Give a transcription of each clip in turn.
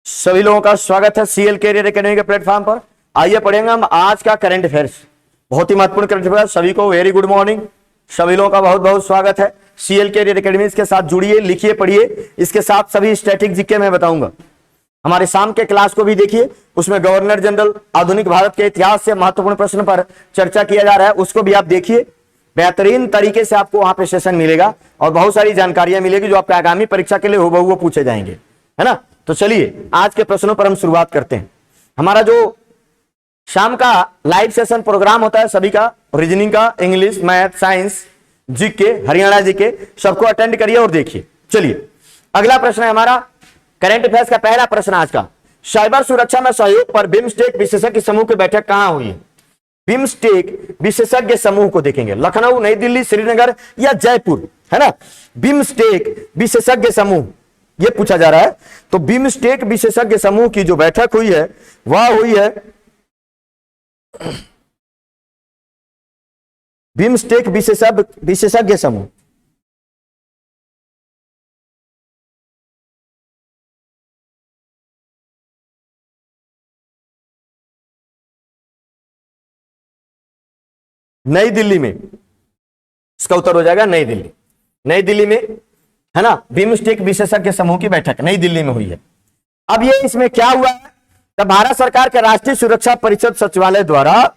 सभी लोगों का स्वागत है सीएल कैरियर एकेडमी के प्लेटफॉर्म पर। आइए पढ़ेंगे हम आज का करंट अफेयर्स, बहुत ही महत्वपूर्ण करंट अफेयर्स। सभी को वेरी गुड मॉर्निंग, सभी लोगों का बहुत बहुत स्वागत है। सीएल कैरियर एकेडमी के साथ जुड़िए, लिखिए, पढ़िए। इसके साथ सभी स्टैटिक जीके मैं बताऊंगा। हमारे शाम के क्लास को भी देखिए, उसमें गवर्नर जनरल आधुनिक भारत के इतिहास से महत्वपूर्ण प्रश्न पर चर्चा किया जा रहा है, उसको भी आप देखिए। बेहतरीन तरीके से आपको वहां पे सेशन मिलेगा और बहुत सारी जानकारियां मिलेगी जो आपके आगामी परीक्षा के लिए हुबहू वो पूछे जाएंगे, है ना। तो चलिए आज के प्रश्नों पर हम शुरुआत करते हैं। हमारा जो शाम का लाइव सेशन प्रोग्राम होता है सभी का, रीजनिंग का, English, math, science, GK, Haryana GK, सबको अटेंड करिए और देखिए। चलिए अगला प्रश्न है हमारा करंट अफेयर्स का पहला प्रश्न आज का। साइबर सुरक्षा में सहयोग पर बिम्स्टेक विशेषज्ञ समूह की बैठक कहां हुई है? बिम्स्टेक विशेषज्ञ समूह को देखेंगे, लखनऊ, नई दिल्ली, श्रीनगर या जयपुर, है ना। बिम्स्टेक विशेषज्ञ समूह ये पूछा जा रहा है। तो बिम्स्टेक विशेषज्ञ समूह की जो बैठक हुई है वह हुई है बिम्स्टेक विशेषज्ञ समूह, नई दिल्ली में। इसका उत्तर हो जाएगा नई दिल्ली। नई दिल्ली में, है ना, बिम्स्टेक विशेषज्ञ समूह की बैठक नई दिल्ली में हुई है। अब ये इसमें क्या हुआ है, तब भारत सरकार के राष्ट्रीय सुरक्षा परिषद सचिवालय द्वारा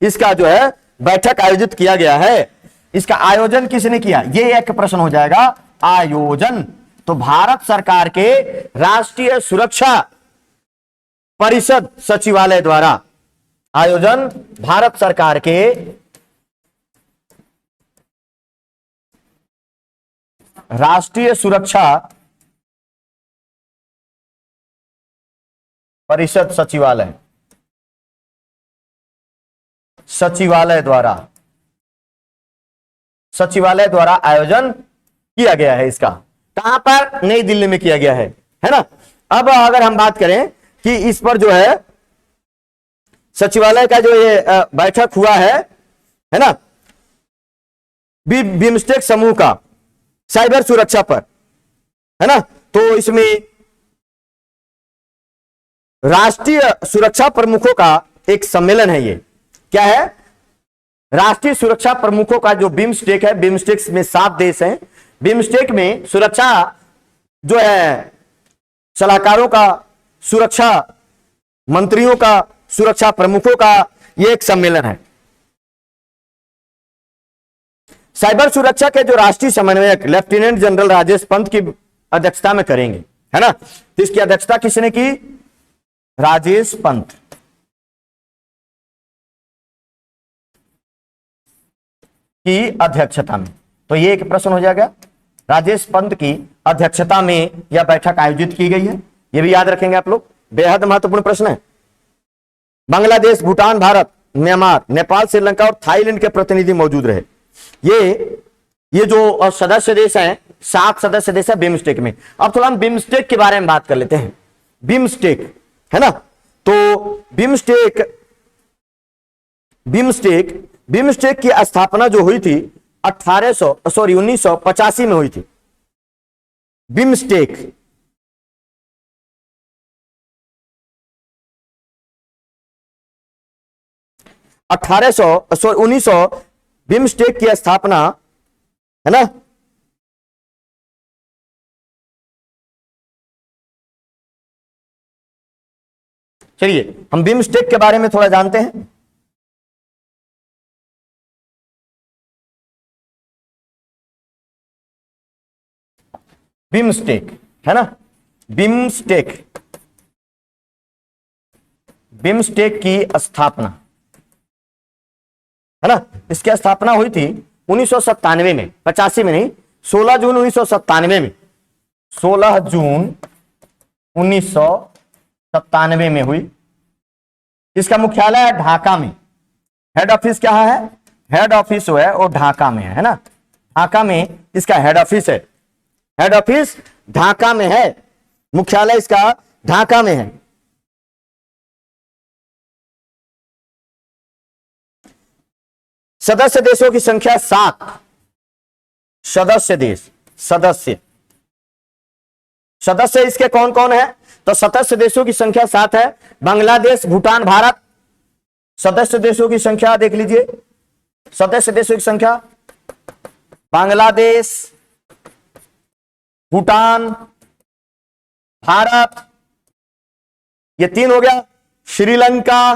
इसका जो है बैठक आयोजित किया गया है। इसका आयोजन किसने किया, ये एक प्रश्न हो जाएगा। आयोजन तो भारत सरकार के राष्ट्रीय सुरक्षा परिषद सचिवालय द्वारा, आयोजन भारत सरकार के राष्ट्रीय सुरक्षा परिषद सचिवालय द्वारा आयोजन किया गया है। इसका कहां पर? नई दिल्ली में किया गया है ना। अब अगर हम बात करें कि इस पर जो है सचिवालय का जो ये बैठक हुआ है ना, बिम्स्टेक समूह का साइबर सुरक्षा पर, है ना, तो इसमें राष्ट्रीय सुरक्षा प्रमुखों का एक सम्मेलन है। ये क्या है? राष्ट्रीय सुरक्षा प्रमुखों का जो बिम्स्टेक है, बिम्स्टेक में 7 देश हैं। बिम्स्टेक में सुरक्षा जो है सलाहकारों का, सुरक्षा मंत्रियों का, सुरक्षा प्रमुखों का ये एक सम्मेलन है। साइबर सुरक्षा के जो राष्ट्रीय समन्वयक लेफ्टिनेंट जनरल राजेश पंत की अध्यक्षता में करेंगे, है ना। तो इसकी अध्यक्षता किसने की? राजेश पंत की अध्यक्षता में। तो ये एक प्रश्न हो जाएगा, राजेश पंत की अध्यक्षता में यह बैठक आयोजित की गई है। ये भी याद रखेंगे आप लोग, बेहद महत्वपूर्ण प्रश्न है। बांग्लादेश, भूटान, भारत, म्यांमार, नेपाल, श्रीलंका और थाईलैंड के प्रतिनिधि मौजूद रहे। ये जो सदस्य देश हैं, 7 सदस्य देश है बिम्स्टेक में। अब थोड़ा हम बिम्स्टेक के बारे में बात कर लेते हैं। बिम्स्टेक, है ना, तो बिम्स्टेक की स्थापना जो हुई थी 1985 में हुई थी। बिम्स्टेक 1900 बिम्स्टेक की स्थापना, है ना, चलिए हम बिम्स्टेक के बारे में थोड़ा जानते हैं। बिम्स्टेक, है ना, बिम्स्टेक की स्थापना, है ना, इसकी स्थापना हुई थी 1997 में, 85 में नहीं, 16 जून 1997 में, 16 जून 1997 में हुई। इसका मुख्यालय है ढाका में। हेड ऑफिस क्या है? हेड ऑफिस जो है वो ढाका में है ना। ढाका में इसका हेड ऑफिस है। हेड ऑफिस ढाका में है, मुख्यालय इसका ढाका में है। सदस्य देशों की संख्या 7 सदस्य देश, सदस्य इसके कौन कौन है? तो सदस्य देशों की संख्या 7 है। बांग्लादेश, भूटान, भारत। सदस्य देशों की संख्या देख लीजिए, सदस्य देशों की संख्या बांग्लादेश, भूटान, भारत, ये 3 हो गया। Sri Lanka,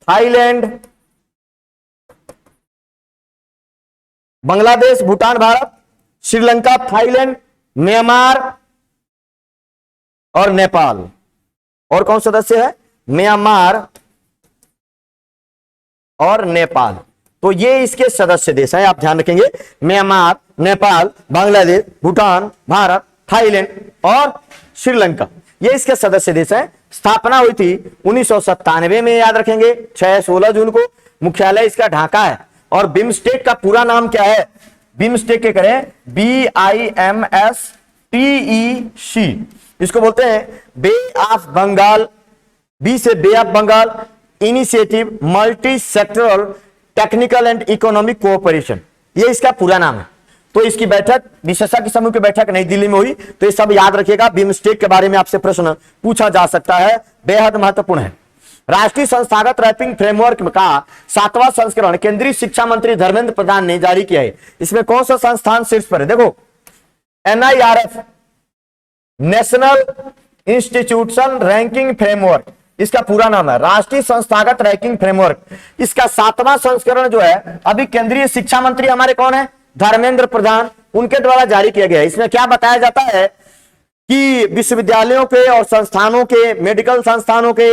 Thailand, Bangladesh, Bhutan, Bharat, Sri Lanka, Thailand, Myanmar और नेपाल। और कौन सदस्य है? म्यांमार और नेपाल। तो ये इसके सदस्य देश हैं, आप ध्यान रखेंगे। म्यांमार, नेपाल, बांग्लादेश, भूटान, भारत, थाईलैंड और श्रीलंका, ये इसके सदस्य देश हैं। स्थापना हुई थी 1997 में, याद रखेंगे, 16 जून को। मुख्यालय इसका ढाका है। और बिम्स्टेक का पूरा नाम क्या है? बिम्स्टेक के करें BIMSTEC, इसको बोलते हैं बे ऑफ बंगाल, बी से Bay of Bengal initiative multi sectoral technical and economic cooperation, ये इसका पूरा नाम है। तो इसकी बैठक, विशेषज्ञ समूह की बैठक नई दिल्ली में हुई। तो ये सब याद रखिएगा। बिम्स्टेक के बारे में आपसे प्रश्न पूछा जा सकता है, बेहद महत्वपूर्ण है। राष्ट्रीय संस्थागत रैंकिंग फ्रेमवर्क का 7वां संस्करण केंद्रीय शिक्षा मंत्री धर्मेंद्र प्रधान ने जारी किया है। इसमें कौन सा संस्थान शीर्ष पर है? देखो, NIRF, national institution ranking framework, इसका पूरा नाम है राष्ट्रीय संस्थागत रैंकिंग फ्रेमवर्क। इसका 7वां संस्करण जो है, अभी केंद्रीय शिक्षा मंत्री हमारे कौन है? धर्मेंद्र प्रधान, उनके द्वारा जारी किया गया है। इसमें क्या बताया जाता है कि विश्वविद्यालयों के और संस्थानों के, मेडिकल संस्थानों के,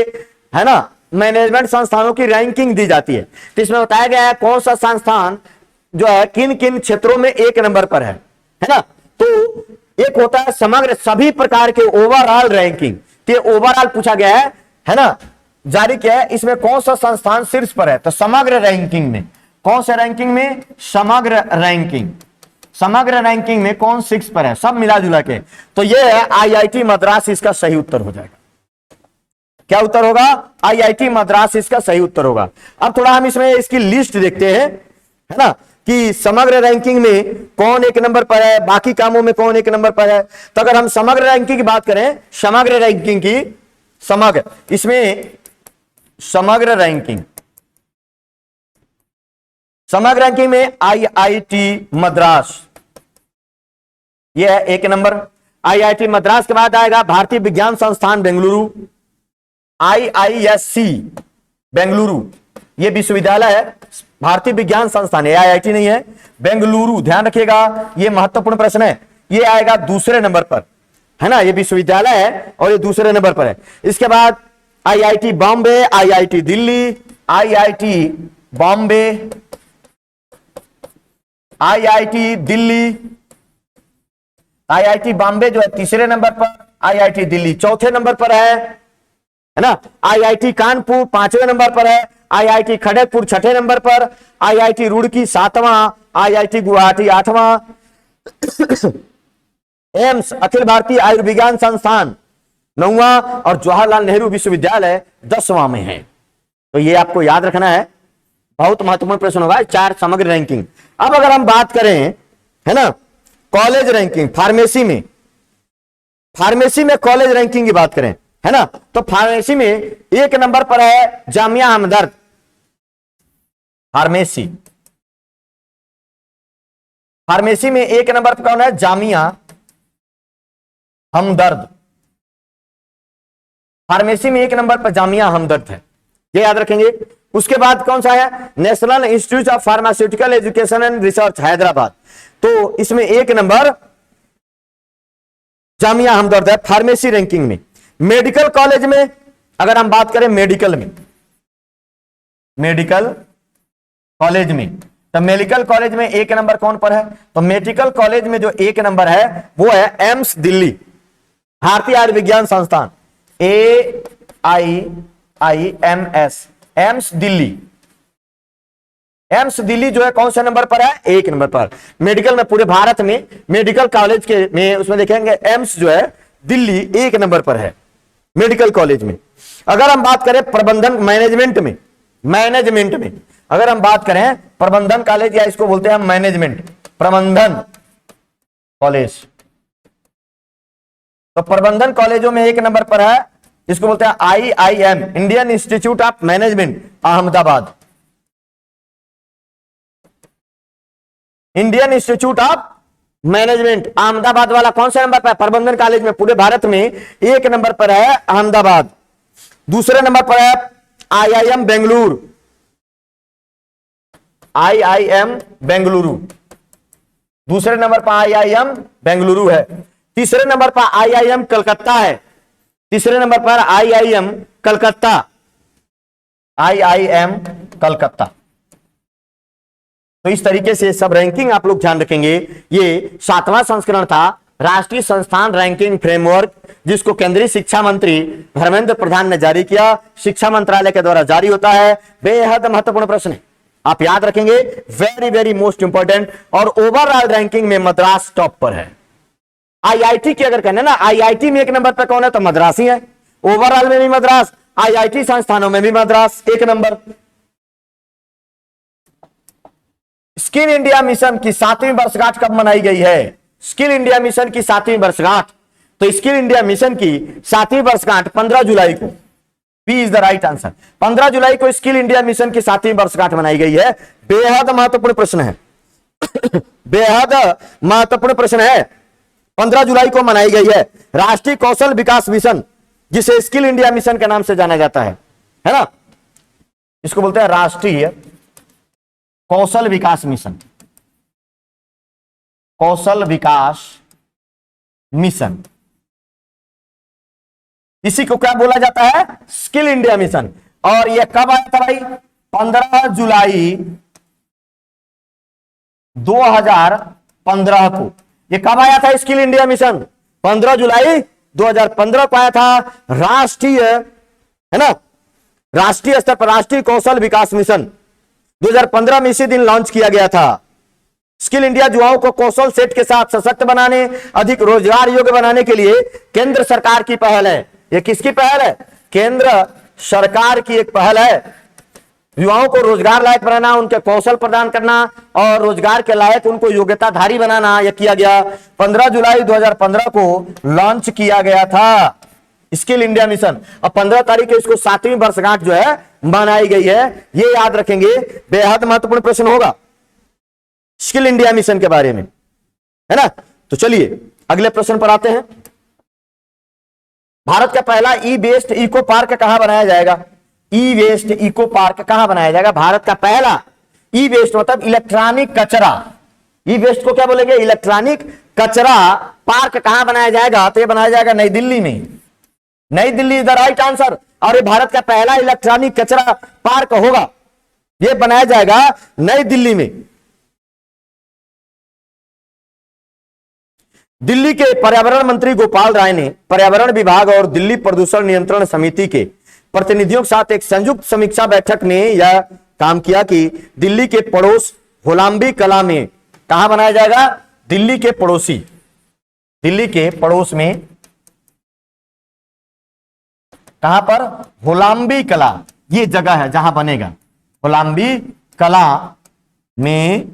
है ना, मैनेजमेंट संस्थानों की रैंकिंग दी जाती है। तो इसमें बताया गया है कौन सा संस्थान जो है किन किन क्षेत्रों में 1 नंबर पर है ना। तो एक होता है समग्र सभी प्रकार के ओवरऑल रैंकिंग, तो ओवरऑल पूछा गया है ना, जारी किया है। इसमें कौन सा संस्थान शीर्ष पर है? तो समग्र रैंकिंग में, कौन से रैंकिंग में? समग्र रैंकिंग। समग्र रैंकिंग में कौन शीर्ष पर है? सब मिला जुला के। तो ये है IIT मद्रास, इसका सही उत्तर हो जाएगा। क्या उत्तर होगा? IIT मद्रास इसका सही उत्तर होगा। अब थोड़ा हम इसमें इसकी लिस्ट देखते हैं, है ना, कि समग्र रैंकिंग में कौन 1 नंबर पर है, बाकी कामों में कौन 1 नंबर पर है। तो अगर हम समग्र रैंकिंग की बात करें, समग्र रैंकिंग की, समग्र, इसमें समग्र रैंकिंग, समग्र रैंकिंग में IIT मद्रास, यह है 1 नंबर। IIT मद्रास के बाद आएगा भारतीय विज्ञान संस्थान बेंगलुरु, IISc बेंगलुरु, यह विश्वविद्यालय है, भारतीय विज्ञान संस्थान है, IIT नहीं है, बेंगलुरु। ध्यान रखिएगा, यह महत्वपूर्ण प्रश्न है। यह आएगा दूसरे नंबर पर, है ना, यह विश्वविद्यालय है और यह दूसरे नंबर पर है। इसके बाद IIT Bombay, IIT Delhi, IIT Bombay, IIT Delhi, IIT Bombay जो है तीसरे नंबर पर, IIT दिल्ली चौथे नंबर पर है ना। IIT कानपुर 5वें नंबर पर है, IIT खड़गपुर 6ठे नंबर पर, IIT रुड़की 7वां, IIT गुवाहाटी 8वां, एम्स अखिल भारतीय आयुर्विज्ञान संस्थान 9वां और जवाहरलाल नेहरू विश्वविद्यालय 10वां में है। तो ये आपको याद रखना है, बहुत महत्वपूर्ण प्रश्न होगा। 4 समग्र रैंकिंग। अब अगर हम बात करें, है ना, कॉलेज रैंकिंग, फार्मेसी में, फार्मेसी में कॉलेज रैंकिंग की बात करें, है ना, तो फार्मेसी में 1 नंबर पर है जामिया हमदर्द। फार्मेसी, फार्मेसी में 1 नंबर पर कौन है? जामिया हमदर्द। फार्मेसी में 1 नंबर पर जामिया हमदर्द है, ये याद रखेंगे। उसके बाद कौन सा है? National institute of pharmaceutical education and research Hyderabad. तो इसमें 1 नंबर जामिया हमदर्द है फार्मेसी रैंकिंग में। मेडिकल कॉलेज में अगर हम बात करें, मेडिकल में, मेडिकल कॉलेज में, तो मेडिकल कॉलेज में 1 नंबर कौन पर है? तो मेडिकल कॉलेज में जो 1 नंबर है वो है एम्स दिल्ली, भारतीय आयुर्विज्ञान संस्थान, AIIMS, AIIMS Delhi. AIIMS Delhi जो है कौन से नंबर पर है? 1 नंबर पर। मेडिकल में, पूरे भारत में मेडिकल कॉलेज के में उसमें देखेंगे एम्स जो है दिल्ली 1 नंबर पर है मेडिकल कॉलेज में। अगर हम बात करें प्रबंधन मैनेजमेंट में, अगर हम बात करें प्रबंधन कॉलेज, या इसको बोलते हैं मैनेजमेंट, प्रबंधन कॉलेज। तो प्रबंधन कॉलेजों में 1 नंबर पर है, इसको बोलते हैं IIM, Indian institute of management Ahmedabad. Indian institute of management Ahmedabad वाला कौन से नंबर पर है? प्रबंधन कॉलेज में पूरे भारत में 1 नंबर पर है अहमदाबाद। दूसरे नंबर पर है IIM बेंगलुरु, IIM बेंगलुरु, दूसरे नंबर पर IIM बेंगलुरु है। तीसरे नंबर पर IIM कलकत्ता है, तीसरे नंबर पर IIM कलकत्ता, IIM कलकत्ता। तो इस तरीके से सब रैंकिंग आप लोग ध्यान रखेंगे। ये 7वां संस्करण था राष्ट्रीय संस्थान रैंकिंग फ्रेमवर्क, जिसको केंद्रीय शिक्षा मंत्री धर्मेंद्र प्रधान ने जारी किया, शिक्षा मंत्रालय के द्वारा जारी होता है। बेहद महत्वपूर्ण प्रश्न है, आप याद रखेंगे, वेरी वेरी मोस्ट इंपॉर्टेंट। और ओवरऑल रैंकिंग में मद्रास टॉप पर है। IIT की अगर कहने ना, IIT में 1 नंबर पर कौन है? तो मद्रास ही है। ओवरऑल में भी मद्रास, IIT संस्थानों में भी Madras 1 number. Skill India mission की 7वीं वर्षगांठ कब मनाई गई है? स्किल इंडिया मिशन की 7वीं वर्षगांठ, तो स्किल इंडिया मिशन की 7वीं वर्षगांठ 15 जुलाई को, B is the right answer. 15 जुलाई को स्किल इंडिया मिशन की 7वीं वर्षगांठ मनाई गई है। बेहद महत्वपूर्ण प्रश्न है बेहद महत्वपूर्ण प्रश्न है। 15 जुलाई को मनाई गई है राष्ट्रीय कौशल विकास मिशन, जिसे स्किल इंडिया मिशन के नाम से जाना जाता है ना। इसको बोलते हैं राष्ट्रीय कौशल विकास मिशन, कौशल विकास मिशन। इसी को क्या बोला जाता है? Skill India mission. और यह कब आया था भाई? 15 जुलाई 2015 को। यह कब आया था स्किल इंडिया मिशन? 15 जुलाई 2015 को आया था। राष्ट्रीय, है ना, राष्ट्रीय स्तर पर राष्ट्रीय कौशल विकास मिशन 2015 में इसी दिन लॉन्च किया गया था। स्किल इंडिया युवाओं को कौशल सेट के साथ सशक्त बनाने, अधिक रोजगार योग्य बनाने के लिए केंद्र सरकार की पहल है। यह किसकी पहल है? केंद्र सरकार की एक पहल है। युवाओं को रोजगार लायक बनाना, उनके कौशल प्रदान करना और रोजगार के लायक उनको योग्यताधारी बनाना, यह किया गया। 15 जुलाई 2015 को लॉन्च किया गया था स्किल इंडिया मिशन। और 15 तारीख को इसको 7वीं वर्षगांठ जो है मनाई गई है। ये याद रखेंगे, बेहद महत्वपूर्ण प्रश्न होगा स्किल इंडिया मिशन के बारे में, है ना। तो चलिए अगले प्रश्न पर आते हैं। भारत का पहला ई वेस्ट इको पार्क कहां बनाया जाएगा? ई वेस्ट इको पार्क कहां बनाया जाएगा? भारत का पहला ई वेस्ट मतलब इलेक्ट्रॉनिक कचरा, ई वेस्ट को क्या बोलेंगे? इलेक्ट्रॉनिक कचरा पार्क कहां बनाया जाएगा? तो ये बनाया जाएगा नई दिल्ली में। नई Delhi is the right answer. और ये भारत का पहला इलेक्ट्रॉनिक कचरा पार्क होगा, ये बनाया जाएगा नई दिल्ली में। दिल्ली के पर्यावरण मंत्री गोपाल राय ने पर्यावरण विभाग और दिल्ली प्रदूषण नियंत्रण समिति के प्रतिनिधियों के साथ एक संयुक्त समीक्षा बैठक में यह काम किया कि दिल्ली के पड़ोस होलांबी कला में कहां बनाया जाएगा? दिल्ली के पड़ोसी, दिल्ली के पड़ोस में कहां पर? होलांबी कला, ये जगह है जहां बनेगा, होलांबी कला में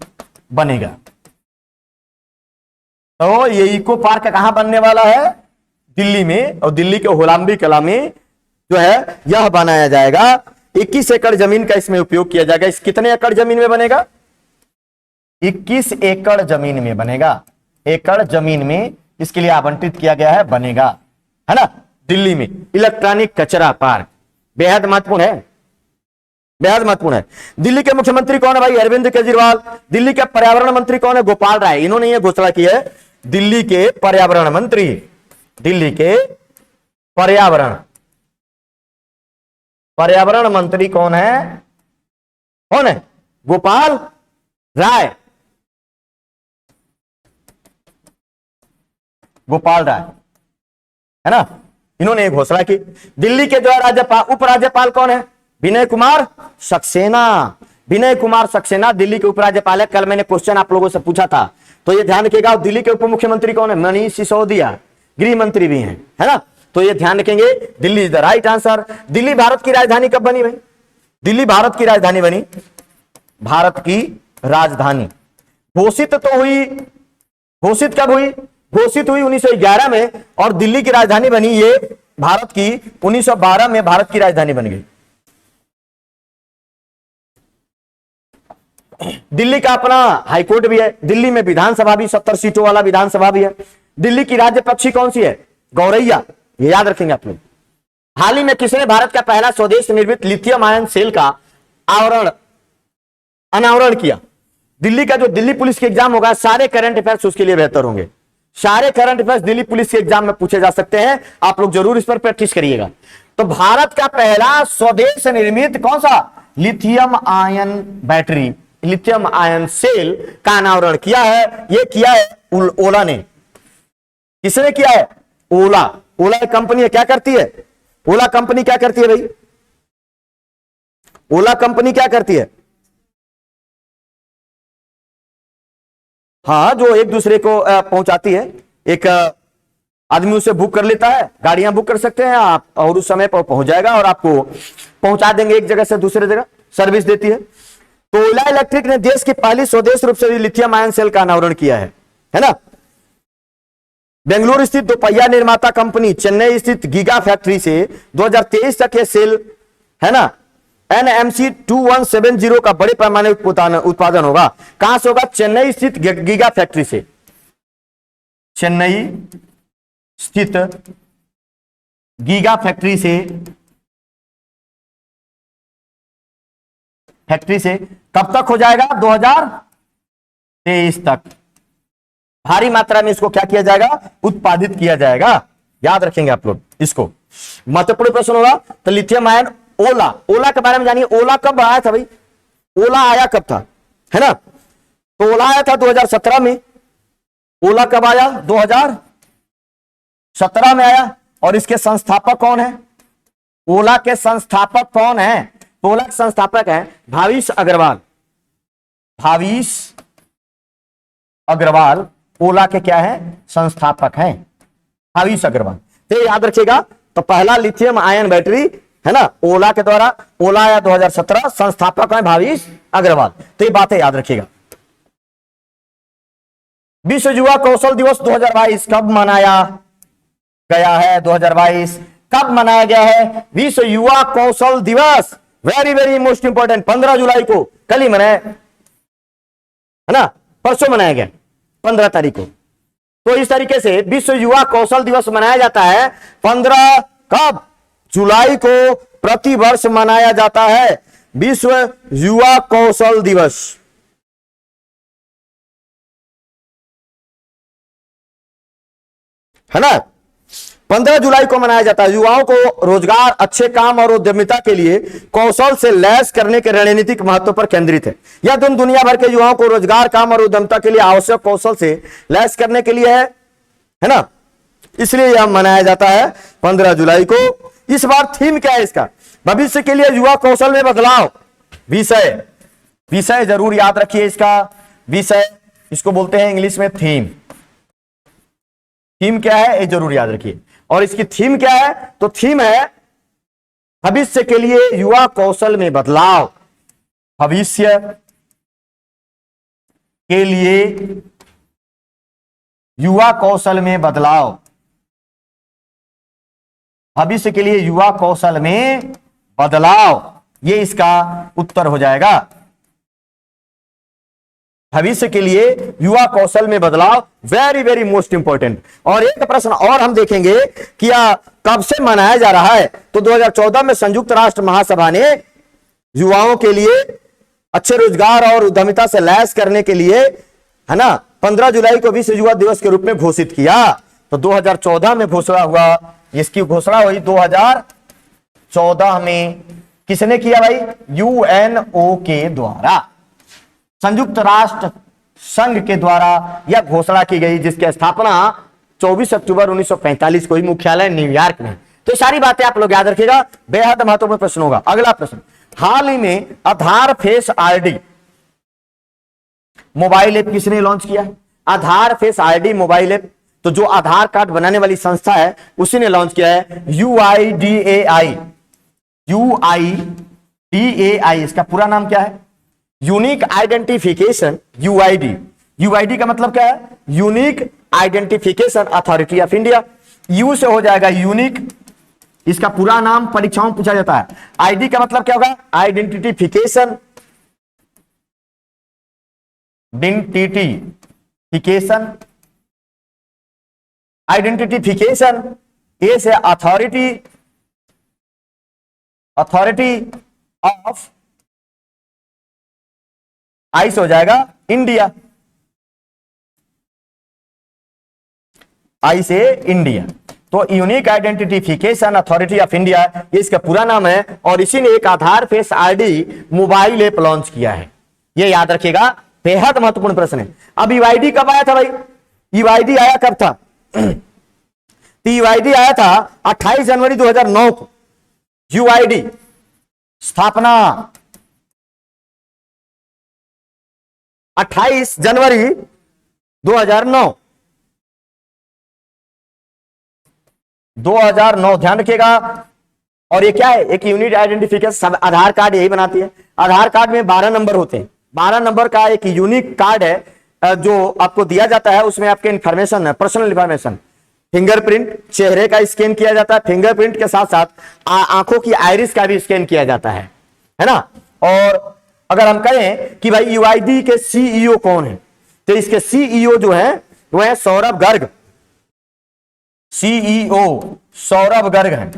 बनेगा। तो ये इको पार्क कहां बनने वाला है? दिल्ली में। और दिल्ली के होलांबी कला में जो है यह बनाया जाएगा। 21 एकड़ जमीन का इसमें उपयोग किया जाएगा। इस कितने एकड़ जमीन में बनेगा? 21 एकड़ जमीन में बनेगा। एकड़ जमीन में इसके लिए आवंटित किया गया है, बनेगा, है ना, दिल्ली में। इलेक्ट्रॉनिक कचरा पार्क बेहद महत्वपूर्ण है, बेहद महत्वपूर्ण है। दिल्ली के मुख्यमंत्री कौन है भाई? अरविंद केजरीवाल। दिल्ली के पर्यावरण मंत्री कौन है? गोपाल राय। इन्होंने यह घोषणा की है। दिल्ली के पर्यावरण मंत्री, दिल्ली के पर्यावरण मंत्री कौन है? कौन है? गोपाल राय, गोपाल राय, है ना। इन्होंने घोषणा की। दिल्ली के जो है राज्यपाल, उपराज्यपाल कौन है? विनय कुमार सक्सेना। विनय कुमार सक्सेना दिल्ली के उपराज्यपाल है। कल मैंने क्वेश्चन आप लोगों से पूछा था, तो ये ध्यान रखिएगा। दिल्ली के उप मुख्यमंत्री कौन है? मनीष सिसोदिया, गृह मंत्री भी हैं, है ना। तो ये ध्यान रखेंगे, Delhi is the right answer. Delhi Bharat की राजधानी कब बनी भाई? दिल्ली भारत की राजधानी बनी, भारत की राजधानी घोषित तो हुई घोषित कब हुई? घोषित हुई 1911 में, और दिल्ली की राजधानी बनी ये भारत की 1912 में भारत की राजधानी बन गई। दिल्ली का अपना हाईकोर्ट भी है, दिल्ली में विधानसभा भी 70 सीटों वाला विधानसभा भी है। दिल्ली की राज्य पक्षी कौन सी है? गौरैया, ये याद रखेंगे आप लोग। हाल ही में किसने भारत का पहला स्वदेश निर्मित लिथियम आयन सेल का अनावरण किया? दिल्ली का जो दिल्ली पुलिस के एग्जाम होगा, सारे करंट अफेयर्स उसके लिए बेहतर होंगे। सारे करंट अफेयर्स दिल्ली पुलिस के एग्जाम में पूछे जा सकते हैं, आप लोग जरूर इस पर प्रैक्टिस करिएगा। तो भारत का पहला स्वदेश निर्मित कौन सा? Lithium ion battery, lithium ion cell का अनावरण किया है। यह किया है ओला ने। किसने किया है? ओला। ओला एक कंपनी है, क्या करती है? ओला कंपनी क्या करती है भाई? ओला कंपनी क्या करती है? हाँ, जो एक दूसरे को पहुंचाती है। एक आदमी उसे बुक कर लेता है, गाड़ियां बुक कर सकते हैं आप, और उस समय पर पहुंच जाएगा और आपको पहुंचा देंगे एक जगह से दूसरे जगह, सर्विस देती है। तो ओला इलेक्ट्रिक ने देश की पहली स्वदेश रूप से लिथियम आयन सेल का अनावरण किया है ना। बेंगलुरु स्थित दोपहिया निर्माता कंपनी चेन्नई स्थित गीगा फैक्ट्री से 2023 तक यह सेल है ना NMC 2170 का बड़े पैमाने उत्पादन होगा। कहां से होगा? चेन्नई स्थित गीगा फैक्ट्री से। चेन्नई स्थित गीगा फैक्ट्री से कब तक हो जाएगा? 2023 तक भारी मात्रा में इसको क्या किया जाएगा? उत्पादित किया जाएगा। याद रखेंगे आप लोग इसको, महत्वपूर्ण प्रश्न होगा। तो लिथियम आयन ओला, ओला के बारे में जानिए। ओला कब आया था भाई? ओला आया कब था, है ना? तो ओला आया था 2017 में। ओला कब आया? 2017 में आया। और इसके संस्थापक कौन है? ओला के संस्थापक कौन है? ओला के संस्थापक है भाविश अग्रवाल। भाविश अग्रवाल ओला के क्या है? संस्थापक हैं, भाविश अग्रवाल। तो याद रखिएगा। तो पहला लिथियम आयन बैटरी है ना ओला के द्वारा, ओला आया 2017, संस्थापक है भाविश अग्रवाल। तो ये बातें याद रखिएगा। विश्व युवा कौशल दिवस 2022 कब मनाया गया है? 2022 कब मनाया गया है? विश्व युवा कौशल दिवस, वेरी वेरी मोस्ट इंपॉर्टेंट, 15 जुलाई को, कल ही मनाया है ना, परसों मनाया गया 15 तारीख को। तो इस तरीके से विश्व युवा कौशल दिवस मनाया जाता है 15 कब? जुलाई को प्रति वर्ष मनाया जाता है विश्व युवा कौशल दिवस, है ना। 15 जुलाई को मनाया जाता है। युवाओं को रोजगार, अच्छे काम और उद्यमिता के लिए कौशल से लैस करने के रणनीतिक महत्व पर केंद्रित है। यह दिन दुनिया भर के युवाओं को रोजगार, काम और उद्यमिता के लिए आवश्यक कौशल से लैस करने के लिए है ना, इसलिए यह मनाया जाता है 15 जुलाई को। इस बार थीम क्या है इसका? भविष्य के लिए युवा कौशल में बदलाव। विषय जरूर याद रखिए। इसका विषय, इसको बोलते हैं इंग्लिश में थीम। थीम क्या है ये जरूर याद रखिए। और इसकी थीम क्या है? तो थीम है भविष्य के लिए युवा कौशल में बदलाव। भविष्य के लिए युवा कौशल में बदलाव। भविष्य के लिए युवा कौशल में बदलाव, ये इसका उत्तर हो जाएगा। भविष्य के लिए युवा कौशल में बदलाव, वेरी वेरी मोस्ट इंपॉर्टेंट। और एक प्रश्न और हम देखेंगे कि कब से मनाया जा रहा है। तो 2014 में संयुक्त राष्ट्र महासभा ने युवाओं के लिए अच्छे रोजगार और उद्यमिता से लैस करने के लिए, है ना, 15 जुलाई को विश्व युवा दिवस के रूप में घोषित किया। तो 2014 में घोषणा हुआ, इसकी घोषणा हुई 2014 में। किसने किया भाई? यूएनओ के द्वारा, संयुक्त राष्ट्र संघ के द्वारा यह घोषणा की गई, जिसकी स्थापना 24 अक्टूबर 1945 को ही, मुख्यालय न्यूयॉर्क में। तो सारी बातें आप लोग याद रखिएगा, बेहद महत्वपूर्ण प्रश्न होगा। अगला प्रश्न, हाल ही में आधार फेस आईडी मोबाइल ऐप किसने लॉन्च किया है? आधार फेस आईडी मोबाइल ऐप, तो जो आधार कार्ड बनाने वाली संस्था है उसी ने लॉन्च किया है। UIDAI, UIDAI, इसका पूरा नाम क्या है? यूनिक आइडेंटिफिकेशन, UID, यूआईडी का मतलब क्या है? Unique identification authority of India. You से हो जाएगा यूनिक, इसका पूरा नाम परीक्षाओं में पूछा जाता है। आईडी का मतलब क्या होगा? Identification, identification, identification. ए से अथॉरिटी, अथॉरिटी ऑफ, आई से हो जाएगा इंडिया, आई से इंडिया। तो unique identification authority of India ये इसका पूरा नाम है, और इसी ने एक Aadhaar face ID mobile app launch किया है। ये याद रखिएगा, बेहद महत्वपूर्ण प्रश्न है। अब यूआईडी कब आया था भाई? यूआईडी आया कब था? तो यूआईडी आया था 28 जनवरी 2009 को। यूआईडी स्थापना 28 जनवरी 2009, 2009 ध्यान रखिएगा। और ये क्या है? एक यूनिक आइडेंटिफिकेशन। आधार कार्ड यही बनाती है। आधार कार्ड में 12 नंबर होते हैं। 12 नंबर का एक यूनिक कार्ड है जो आपको दिया जाता है। उसमें आपके इंफॉर्मेशन है, पर्सनल इंफॉर्मेशन, फिंगरप्रिंट, चेहरे का स्कैन किया जाता है। फिंगरप्रिंट के साथ साथ आंखों की आइरिस का भी स्कैन किया जाता है ना। और अगर हम कहें कि भाई यूआईडी के सीईओ कौन है, तो इसके सीईओ जो है वो है सौरभ गर्ग। सीईओ सौरभ गर्ग है।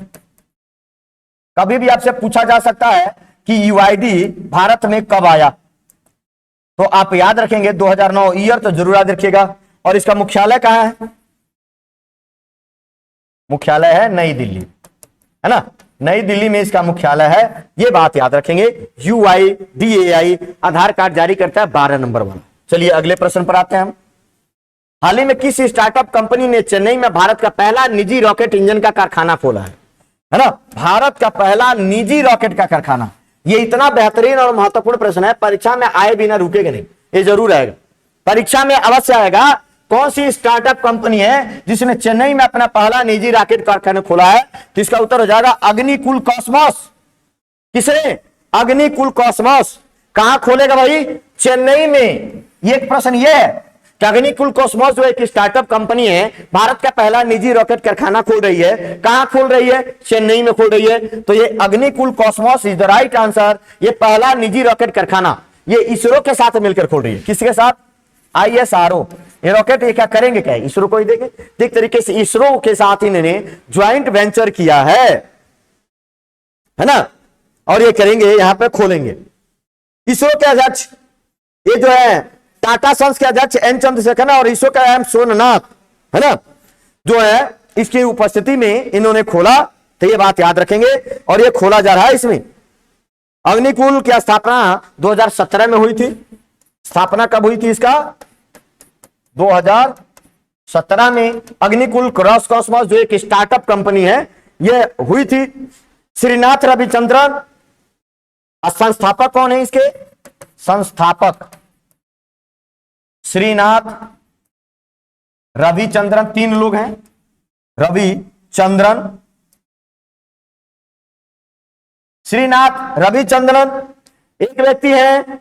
कभी भी आपसे पूछा जा सकता है कि यूआईडी भारत में कब आया, तो आप याद रखेंगे 2009 ईयर तो जरूर याद रखिएगा। और इसका मुख्यालय कहां है? मुख्यालय है नई दिल्ली, है ना। नई दिल्ली में इसका मुख्यालय है, ये बात याद रखेंगे। यूआईडीएआई आधार कार्ड जारी करता है 12 नंबर वाला। चलिए अगले प्रश्न पर आते हैं हम। हाल ही में किस स्टार्टअप कंपनी ने चेन्नई में भारत का पहला निजी रॉकेट इंजन का कारखाना खोला है ना। भारत का पहला निजी रॉकेट का कारखाना। ये इतना बेहतरीन और महत्वपूर्ण प्रश्न है, परीक्षा में आए बिना रुकेगा नहीं, ये जरूर आएगा परीक्षा में, अवश्य आएगा। कौन सी स्टार्टअप कंपनी है जिसने चेन्नई में अपना पहला निजी रॉकेट कारखाना खोला है? तो इसका उत्तर हो जाएगा अग्निकुल कॉस्मोस। किसने? अग्निकुल कॉस्मोस। कहां खोलेगा भाई? चेन्नई में। ये एक प्रश्न ये है कि अग्निकुल कॉस्मोस जो एक स्टार्टअप कंपनी है, भारत का पहला निजी रॉकेट कारखाना खोल रही है। कहां खोल रही है? चेन्नई में खोल रही है। तो ये Agnikul Cosmos is the right answer. ये पहला निजी रॉकेट कारखाना ये इसरो के साथ मिलकर खोल रही है। किसके साथ? ISRO। ये रॉकेट ये क्या करेंगे? क्या इसरो को ही देंगे। एक तरीके से इसरो के साथ इन्होंने ज्वाइंट वेंचर किया है ना। और ये करेंगे, यहां पे खोलेंगे। इसरो के अध्यक्ष ये जो है टाटा सन्स के अध्यक्ष एन चंद्रशेखर और इसरो का एम सोमनाथ, है ना, जो है इसकी उपस्थिति में इन्होंने खोला। तो ये बात याद रखेंगे। और ये खोला जा रहा है इसमें। अग्निकुल की स्थापना 2017 में हुई थी। स्थापना कब हुई थी इसका? 2017 में। अग्निकुल क्रॉस कॉस्मोस जो एक स्टार्टअप कंपनी है ये हुई थी। श्रीनाथ रविचंद्रन संस्थापक कौन है इसके? संस्थापक श्रीनाथ रविचंद्रन। 3 लोग हैं, रविचंद्रन, श्रीनाथ रविचंद्रन। एक व्यक्ति है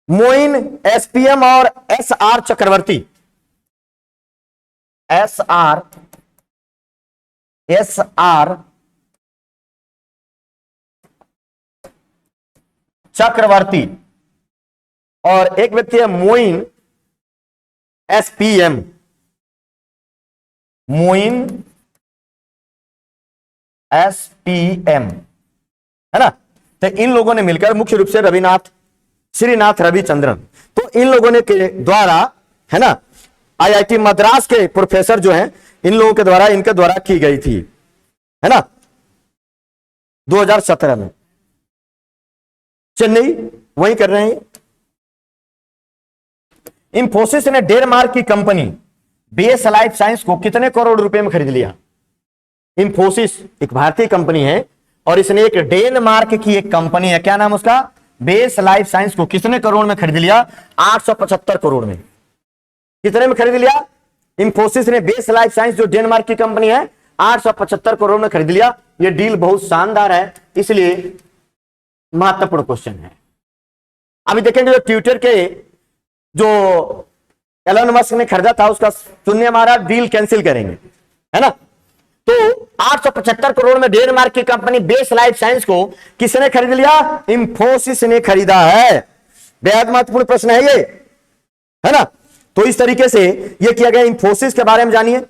मोइन SPM और SR चक्रवर्ती। SR चक्रवर्ती। और एक व्यक्ति है मोइन SPM, मोइन SPM, है ना। तो इन लोगों ने मिलकर मुख्य रूप से श्रीनाथ रविचंद्रन, तो इन लोगों ने के द्वारा, है ना, IIT मद्रास के प्रोफेसर जो हैं, इन लोगों के द्वारा, इनके द्वारा की गई थी, है ना, 2017 में। चेन्नई वही कर रहे हैं। इंफोसिस ने डेनमार्क की कंपनी बेस लाइफ साइंस को कितने करोड़ रुपए में खरीद लिया? इंफोसिस एक भारतीय कंपनी है और इसने एक डेनमार्क की एक कंपनी है, क्या नाम उसका? बेस लाइफ साइंस को कितने करोड़ में खरीद लिया? 875 करोड़ में। कितने में खरीद लिया? इंफोसिस ने बेस लाइफ साइंस जो डेनमार्क की कंपनी है 875 करोड़ में खरीद लिया। यह डील बहुत शानदार है, इसलिए महत्वपूर्ण क्वेश्चन है। अभी देखेंगे जो ट्विटर के जो एलन मस्क ने खरीदा था उसका शून्य हमारा डील कैंसिल करेंगे, है ना। तो 875 करोड़ में डेनमार्क की कंपनी बेस लाइफ साइंस को किसने खरीद लिया? इंफोसिस ने खरीदा है। बेहद महत्वपूर्ण प्रश्न है ये, है ना। तो इस तरीके से ये किया गया। इंफोसिस के बारे में जानिए।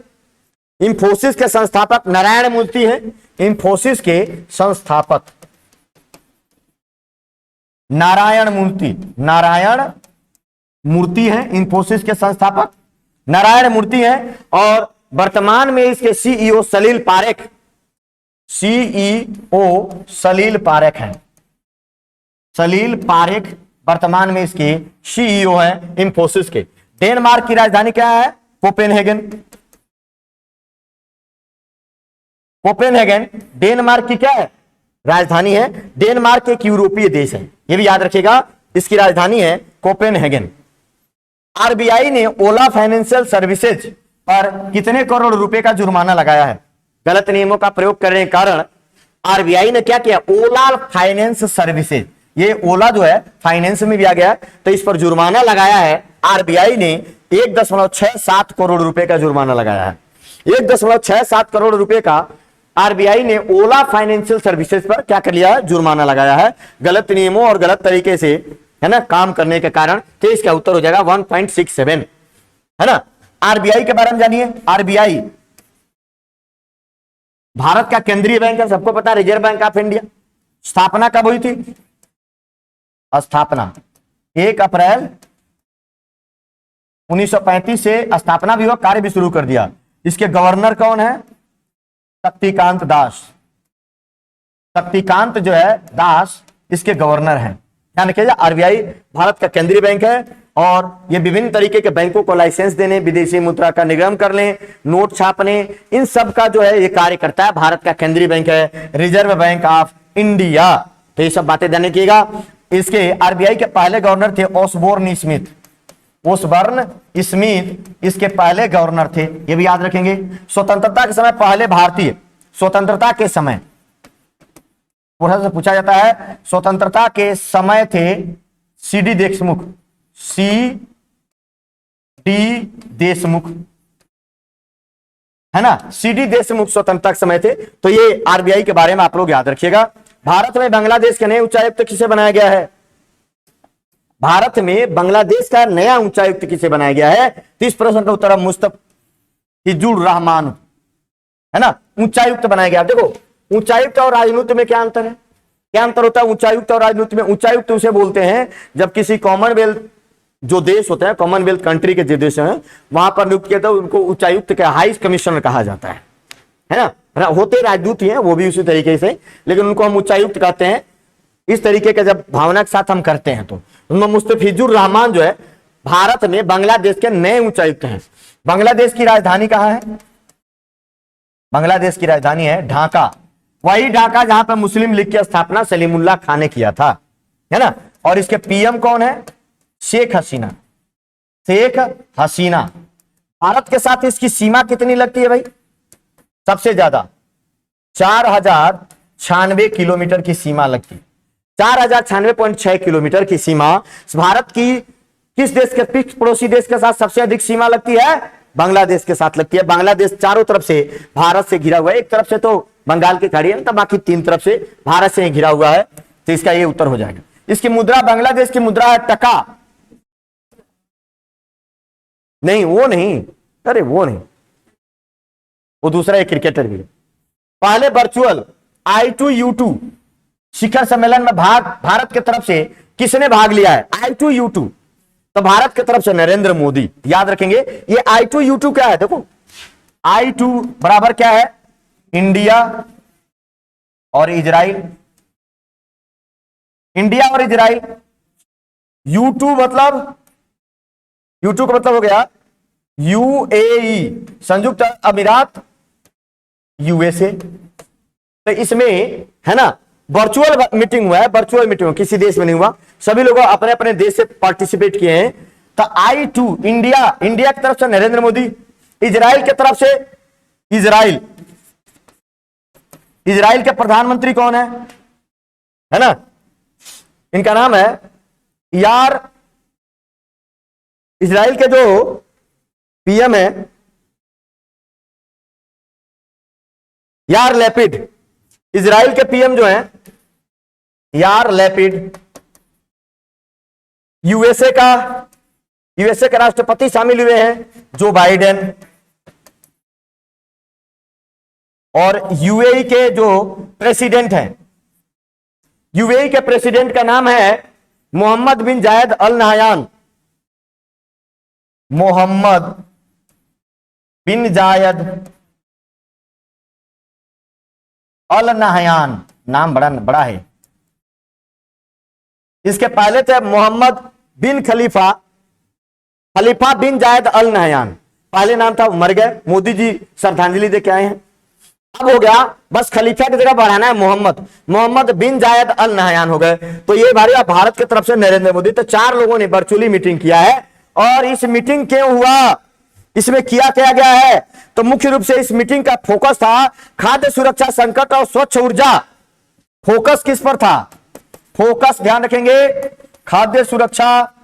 इंफोसिस के संस्थापक नारायण मूर्ति हैं। इंफोसिस के संस्थापक नारायण मूर्ति हैं। इंफोसिस के संस्थापक नारायण मूर्ति हैं और वर्तमान में इसके सीईओ सलील पारेख हैं। सलील पारेख वर्तमान में इसके सीईओ हैं इंफोसिस के। डेनमार्क की राजधानी क्या है? कोपेनहेगन डेनमार्क की क्या है? राजधानी है। डेनमार्क एक यूरोपीय देश है, ये भी याद रखिएगा। इसकी राजधानी है कोपेनहेगन। आरबीआई ने ओला फाइनेंशियल सर्विसेज पर कितने करोड़ रुपए का जुर्माना लगाया है? गलत नियमों का प्रयोग करने के कारण आरबीआई ने क्या किया? ओला फाइनेंस सर्विसेज, ये ओला जो है फाइनेंस में भी आ गया, तो इस पर जुर्माना लगाया है। आरबीआई ने 1.67 करोड़ रुपए का जुर्माना लगाया है। 1.67 करोड़ रुपए का आरबीआई ने ओला फाइनेंशियल सर्विसेज पर क्या कर लिया है? जुर्माना लगाया है, गलत नियमों और गलत तरीके से, है ना, काम करने के कारण। तो इसका उत्तर हो जाएगा 1.67, है ना। आरबीआई के बारे में जानिए। आरबीआई भारत का केंद्रीय बैंक है, सबको पता है, रिजर्व बैंक ऑफ इंडिया। स्थापना कब हुई थी? स्थापना 1 अप्रैल 1935 से स्थापना भी हुआ, कार्य भी शुरू कर दिया। इसके गवर्नर कौन है? शक्तिकांत जो है दास इसके गवर्नर हैं। ध्यान रखिएगा, आरबीआई भारत का केंद्रीय बैंक है और ये विभिन्न तरीके के बैंकों को लाइसेंस देने, विदेशी मुद्रा का निगम करने, नोट छापने, इन सब का जो है ये कार्य करता है। भारत का केंद्रीय बैंक है रिजर्व बैंक ऑफ इंडिया। तो ये सब बातें ध्यान रखिएगा। इसके आरबीआई के पहले गवर्नर थे ओसबोर्न स्मिथ इसके पहले गवर्नर थे, ये भी याद रखेंगे। स्वतंत्रता के समय पहले भारतीय, स्वतंत्रता के समय थोड़ा सा पूछा जाता है, स्वतंत्रता के समय थे सीडी देशमुख, है ना। सीडी देशमुख स्वतंत्रता के समय थे। तो ये आरबीआई के बारे में आप लोग याद रखिएगा। भारत में बांग्लादेश के नए उच्चायुक्त किसे बनाया गया है? भारत में बांग्लादेश का नया उच्चायुक्त किसे बनाया गया है? तो इस प्रश्न का उत्तर मुस्तफिजुर रहमान, है ना, उच्चायुक्त बनाया गया। देखो, उच्चायुक्त और राजनीति में क्या अंतर है? क्या अंतर होता है उच्चायुक्त और राजनीति में? उच्चायुक्त उसे बोलते हैं जब किसी कॉमनवेल्थ जो देश होते हैं, कॉमनवेल्थ कंट्री के जो देश हैं, वहां पर नियुक्त किया था उनको उच्चायुक्त का हाई कमिश्नर कहा जाता है ना। होते राजदूत ही हैं वो भी उसी तरीके से, लेकिन उनको हम उच्चायुक्त कहते हैं। इस तरीके का जब भावना के साथ हम करते हैं तो उनमें मुस्तफिजुर रहमान जो है भारत में बांग्लादेश के नए उच्चायुक्त हैं। बांग्लादेश की राजधानी कहां है? बांग्लादेश की राजधानी है ढाका। वही ढाका जहां पर मुस्लिम लीग की स्थापना सलीमुल्लाह खान ने किया था, है ना। और इसके पीएम कौन है? शेख हसीना। भारत के साथ इसकी सीमा कितनी लगती है भाई? सबसे ज्यादा 4096 किलोमीटर की सीमा लगती है। 4096.6 किलोमीटर की सीमा भारत की किस देश के पड़ोसी देश के साथ सबसे अधिक सीमा लगती है? बांग्लादेश के साथ लगती है। बांग्लादेश चारों तरफ से भारत से घिरा हुआ है। एक तरफ से तो बंगाल की खाड़ी है, तो बाकी 3 तरफ से भारत से घिरा हुआ है। तो इसका ये उत्तर हो जाएगा। इसकी मुद्रा, बांग्लादेश की मुद्रा है टका। नहीं, वो नहीं, अरे वो नहीं, वो दूसरा एक क्रिकेटर भी है। पहले वर्चुअल I2U2 शिखर सम्मेलन में भारत की तरफ से किसने भाग लिया है? I2U2 तो भारत की तरफ से नरेंद्र मोदी। याद रखेंगे ये I2U2 क्या है? देखो, I2 बराबर क्या है? इंडिया और इजराइल। इंडिया और इजराइल। U2 का मतलब हो गया UAE, संयुक्त अमीरात, USA। तो इसमें, है ना, वर्चुअल मीटिंग हुआ है। वर्चुअल मीटिंग किसी देश में नहीं हुआ, सभी लोग अपने अपने देश से पार्टिसिपेट किए हैं। तो I2 इंडिया की तरफ से नरेंद्र मोदी, इजराइल की तरफ से इजराइल के प्रधानमंत्री कौन है ना, इनका नाम है यार इजराइल के जो पीएम है यार लैपिड, इजराइल के पीएम जो हैं यार लैपिड, यूएसए के राष्ट्रपति शामिल हुए हैं जो बाइडेन, और यूएई के जो प्रेसिडेंट हैं, यूएई के प्रेसिडेंट का नाम है मोहम्मद बिन जायद अल नहयान। मोहम्मद बिन जायद अल नहयान, नाम बड़ा है। इसके पहले थे मोहम्मद बिन खलीफा बिन जायद अल नहयान, पहले नाम था, मर गए, मोदी जी श्रद्धांजलि दे के आए हैं। अब हो गया बस खलीफा की जगह बढ़ाना है मोहम्मद बिन जायद अल नहयान हो गए। तो ये भाई भारत की तरफ से नरेंद्र मोदी, तो 4 लोगों ने वर्चुअली मीटिंग किया है। और इस मीटिंग क्यों हुआ, इसमें क्या गया है, तो मुख्य रूप से इस मीटिंग का फोकस था खाद्य सुरक्षा संकट और स्वच्छ ऊर्जा। फोकस किस पर था, फोकस ध्यान रखेंगे, खाद्य सुरक्षा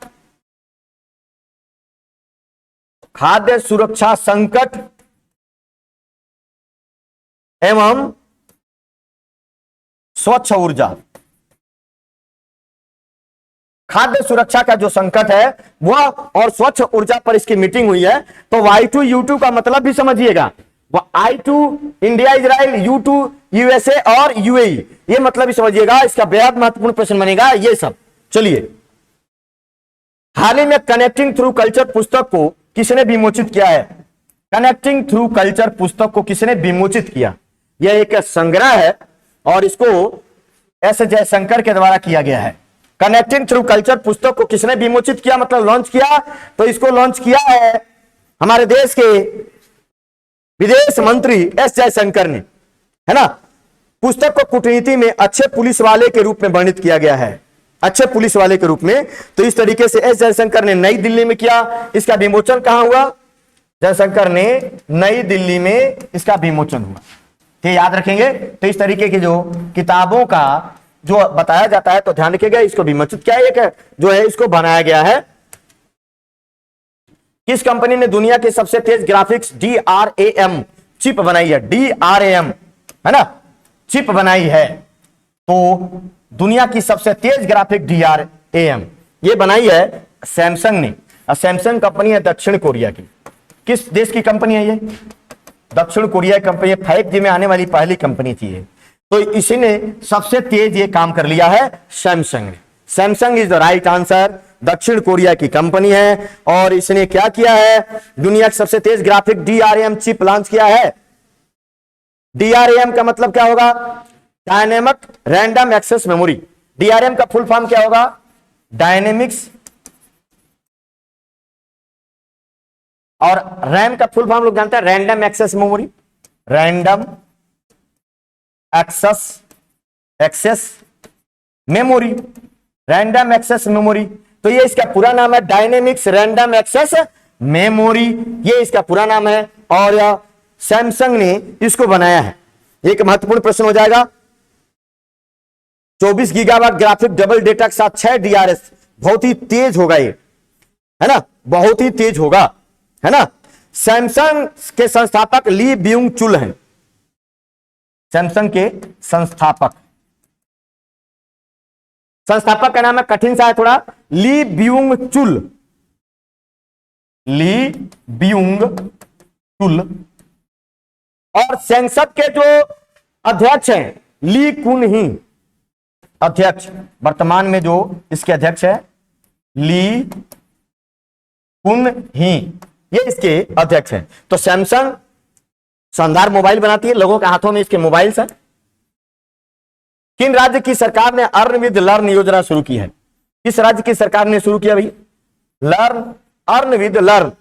संकट एवं स्वच्छ ऊर्जा। खाद्य सुरक्षा का जो संकट है वह और स्वच्छ ऊर्जा पर इसकी मीटिंग हुई है। तो Y2U2 का मतलब भी समझिएगा, I2 India Israel, U2 USA और यूएई, ये मतलब भी समझिएगा। इसका बेहद महत्वपूर्ण प्रश्न बनेगा ये सब। चलिए, हाल ही में कनेक्टिंग थ्रू कल्चर पुस्तक को किसने विमोचित किया है, कनेक्टिंग थ्रू कल्चर पुस्तक को किसने विमोचित किया, यह एक संग्रह है और इसको एस जयशंकर के द्वारा किया गया है। कनेक्टिंग थ्रू कल्चर पुस्तक को किसने विमोचित किया, मतलब लॉन्च किया, तो इसको लॉन्च किया है हमारे देश के विदेश मंत्री एस जयशंकर ने, है ना। पुस्तक को कूटनीति में अच्छे पुलिस वाले के रूप में वर्णित किया गया है, अच्छे पुलिस वाले के रूप में। तो इस तरीके से एस जयशंकर ने नई दिल्ली में किया। इसका विमोचन कहां हुआ, जयशंकर ने नई दिल्ली में इसका विमोचन हुआ। तो याद रखेंगे। तो इस तरीके की जो किताबों का जो बताया जाता है तो ध्यान रखिएगा, इसको विमोचित किया है, जो है इसको बनाया गया है। किस कंपनी ने दुनिया की सबसे तेज ग्राफिक्स DRAM चिप बनाई है, DRAM है ना, चिप बनाई है। तो दुनिया की सबसे तेज ग्राफिक DRAM ये बनाई है सैमसंग ने। सैमसंग कंपनी है दक्षिण कोरिया की। किस देश की कंपनी है ये, दक्षिण कोरिया की कंपनी, 5G में आने वाली पहली कंपनी थी ये। तो इसी ने सबसे तेज ये काम कर लिया है सैमसंग ने। Samsung is the right answer, दक्षिण कोरिया की कंपनी है और इसने क्या किया है, दुनिया की सबसे तेज ग्राफिक DRAM चिप लॉन्च किया है। DRAM का मतलब क्या होगा, dynamic random access memory. DRAM का फुल फॉर्म क्या होगा, डायनेमिक्स, और रैम का फुल फॉर्म लोग जानते हैं random access memory, random access memory, random access memory. तो ये इसका पूरा नाम है डायनेमिक्स रैंडम एक्सेस मेमोरी, ये इसका पूरा नाम है और यह सैमसंग ने इसको बनाया है। एक महत्वपूर्ण प्रश्न हो जाएगा, 24 गीगाबाइट ग्राफिक डबल डेटा के साथ 6 DRS, बहुत ही तेज होगा ये, है ना, बहुत ही तेज होगा, है ना। सैमसंग के संस्थापक ली ब्यूंग चुल हैं, सैमसंग के संस्थापक का नाम है कठिन सा है थोड़ा, ली ब्यूंग चुल, ली ब्यूंग चुल। और संसद के जो अध्यक्ष हैं ली कुन ही, अध्यक्ष वर्तमान में जो इसके अध्यक्ष है ली कुन ही, ये इसके अध्यक्ष हैं। तो सैमसंग शानदार मोबाइल बनाती है, लोगों के हाथों में इसके मोबाइल्स हैं। किन राज्य की सरकार ने अर्न विद लर्न योजना शुरू की है, किस राज्य की सरकार ने शुरू किया भाई, earn with learn,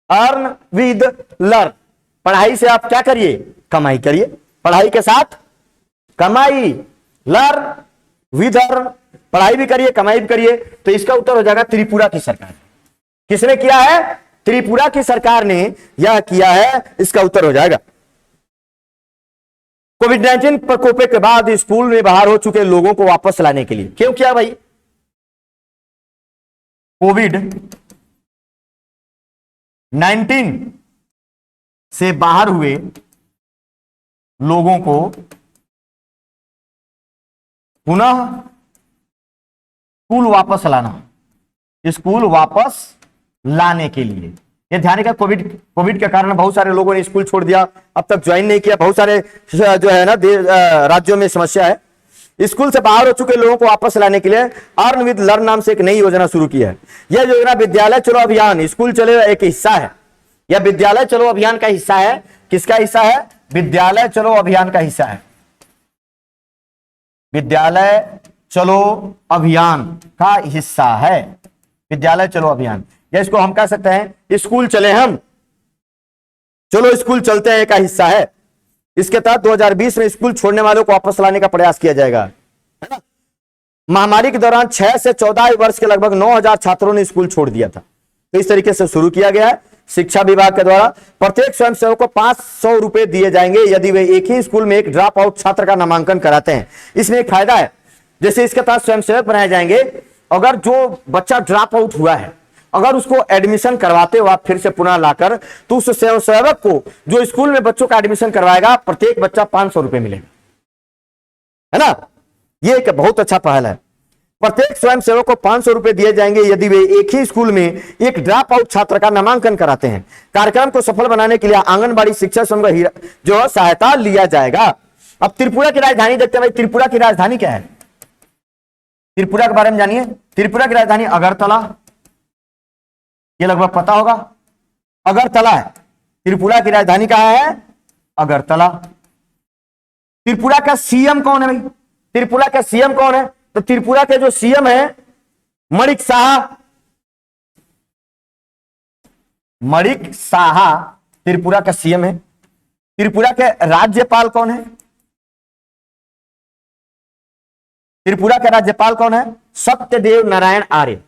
earn with learn. पढ़ाई से आप क्या करिए, कमाई करिए, पढ़ाई के साथ कमाई, लर्न विद अर्न, पढ़ाई भी करिए कमाई भी करिए। तो इसका उत्तर हो जाएगा त्रिपुरा की सरकार। किसने किया है, त्रिपुरा की सरकार ने यह किया है, इसका उत्तर हो जाएगा। कोविड-19 प्रकोप के बाद स्कूल में बाहर हो चुके लोगों को वापस लाने के लिए क्यों किया भाई, कोविड 19 से बाहर हुए लोगों को पुनः स्कूल वापस लाना, स्कूल वापस लाने के लिए। ये ध्यान रखिएगा, कोविड के कारण बहुत सारे लोगों ने स्कूल छोड़ दिया, अब तक ज्वाइन नहीं किया। बहुत सारे जो है ना राज्यों में समस्या है। स्कूल से बाहर हो चुके लोगों को वापस लाने के लिए अर्न विद लर्न नाम से एक नई योजना शुरू की है। यह योजना विद्यालय चलो अभियान, स्कूल चले एक हिस्सा है। यह विद्यालय चलो अभियान का हिस्सा है। किसका हिस्सा है? विद्यालय चलो अभियान का हिस्सा है। विद्यालय चलो अभियान का हिस्सा है। विद्यालय चलो अभियान, या इसको हम कह सकते हैं स्कूल चले हम, चलो स्कूल चलते हैं का हिस्सा है। इसके तहत 2020 में स्कूल छोड़ने वालों को वापस लाने का प्रयास किया जाएगा, है ना। महामारी के दौरान 6 से 14 वर्ष के लगभग 9,000 छात्रों ने स्कूल छोड़ दिया था। तो इस तरीके से शुरू किया गया है शिक्षा विभाग के द्वारा। प्रत्येक स्वयंसेवक को 500 रुपए दिए जाएंगे यदि वे एक ही स्कूल में एक ड्रॉप आउट छात्र का नामांकन कराते हैं। इसमें एक फायदा है, जैसे इसके तहत स्वयंसेवक बनाए जाएंगे। अगर जो बच्चा ड्रॉप आउट हुआ है, अगर उसको एडमिशन करवाते हो आप फिर से पुनः लाकर, तो उस स्वयंसेवक को जो स्कूल में बच्चों का एडमिशन करवाएगा, प्रत्येक बच्चा 500 रुपए मिलेगा, है ना। ये एक बहुत अच्छा पहल है। प्रत्येक स्वयंसेवक को 500 रुपए दिए जाएंगे यदि वे एक ही स्कूल में एक ड्रॉप आउट छात्र का नामांकन कराते हैं। कार्यक्रम को सफल बनाने के लिए आंगनबाड़ी शिक्षा संघ जो सहायता लिया जाएगा। अब त्रिपुरा की राजधानी देखते हैं भाई, त्रिपुरा की राजधानी क्या है? त्रिपुरा के बारे में जानिए। त्रिपुरा की राजधानी अगरतला, ये लगभग पता होगा, अगरतला है। त्रिपुरा की राजधानी कहां है? अगरतला। त्रिपुरा का सीएम कौन है भाई? त्रिपुरा का सीएम कौन है? तो त्रिपुरा के जो सीएम है मणिक साहा। मणिक साहा त्रिपुरा का सीएम है। त्रिपुरा के राज्यपाल कौन है? त्रिपुरा के राज्यपाल कौन है? सत्यदेव नारायण आर्य।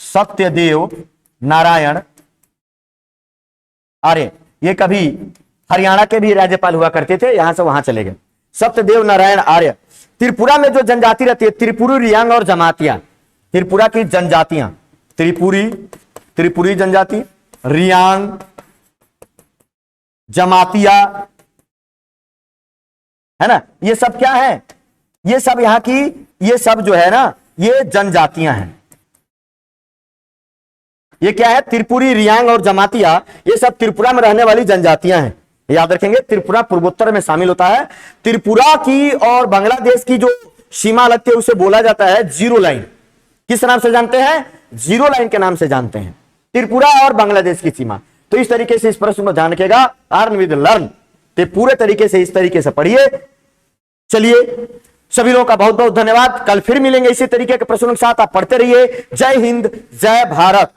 सत्यदेव नारायण आर्य, ये कभी हरियाणा के भी राज्यपाल हुआ करते थे, यहां से वहां चले गए। सत्यदेव नारायण आर्य। त्रिपुरा में जो जनजाति रहती है, त्रिपुरी, रियांग और जमातियां, त्रिपुरा की जनजातियां, त्रिपुरी जनजाति, रियांग, जमातिया, है ना। ये सब क्या है? ये सब यहां की, ये सब जो है ना, ये जनजातियां हैं। ये क्या है? त्रिपुरी, रियांग और जमातिया, ये सब त्रिपुरा में रहने वाली जनजातियां हैं। याद रखेंगे, त्रिपुरा पूर्वोत्तर में शामिल होता है। त्रिपुरा की और बांग्लादेश की जो सीमा लगती है उसे बोला जाता है जीरो लाइन। किस नाम से जानते हैं? जीरो लाइन के नाम से जानते हैं, त्रिपुरा और बांग्लादेश की सीमा। तो इस तरीके से इस प्रश्न को ध्यान रखिएगा, अर्न विद लर्न, तो पूरे तरीके से इस तरीके से पढ़िए। चलिए, सभी लोगों का बहुत बहुत धन्यवाद। कल फिर मिलेंगे इसी तरीके के प्रश्नों के साथ। आप पढ़ते रहिए। जय हिंद, जय भारत।